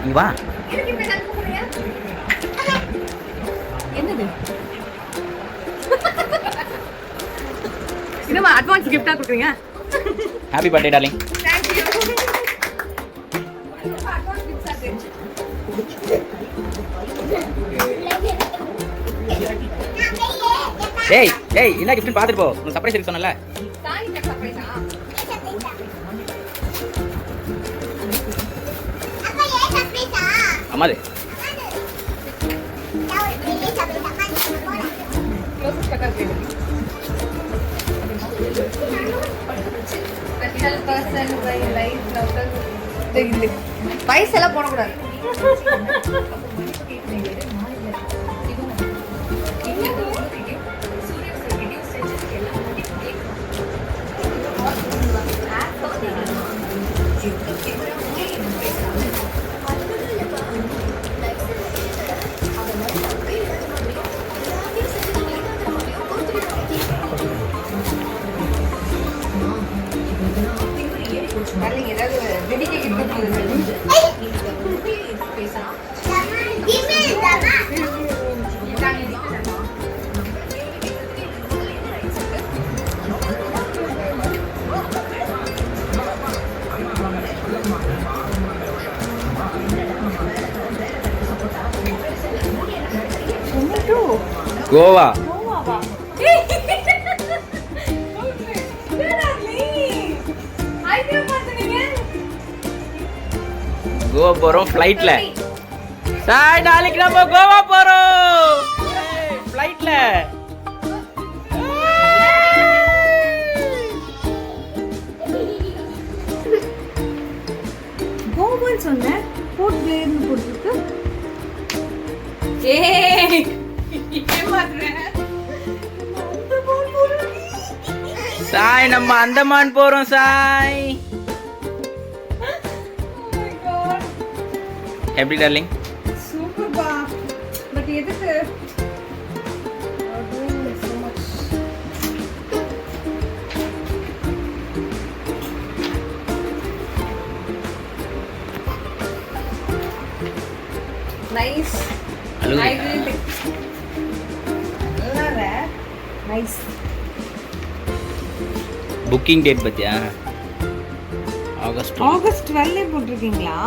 நீ வா. என்னது என்னமா அட்வான்ஸ் கிஃப்டா கொடுக்குறீங்க? Happy birthday darling. Thank you. டேய் டேய் என்ன கிஃப்ட் பாத்துட்டு போ. நான் சர்ப்ரைஸ் இருக்கு சொன்னல. தாய் சர்ப்ரைஸா? அப்பா ஏ சர்ப்ரைஸா? அம்மாது. க்ளோஸ் கட்டாதே. Special person by life doctor. தெரியல. பைசா எல்லாம் போட கூடாது. டார்லிங் ஏதாவது டெடிகேட் பண்ணுங்க. பேசலாம். இமெயில் தானா? கோவா. கோவாவா? கோவா போறோம் ஃளைட்ல. சாய் நாளைக்கு நம்ம கோவா போறோம். ஃளைட்ல. கோவான்னு சொன்னேன். போர்ட் பிளேயர்னு போட்டுருக்கு. ஏய் சாய் நம்ம அந்தமான் போறோம் சாய். எப்படி டார்லிங்? சூப்பர் பா. பட் எதுக்கு? so much. Nice. அழுகுறியா? I will take. நல்லா நைஸ். புக்கிங் டேட் பத்தியா? ஆகஸ்ட் ஆகஸ்ட் 12 போட்டிருக்கீங்களா?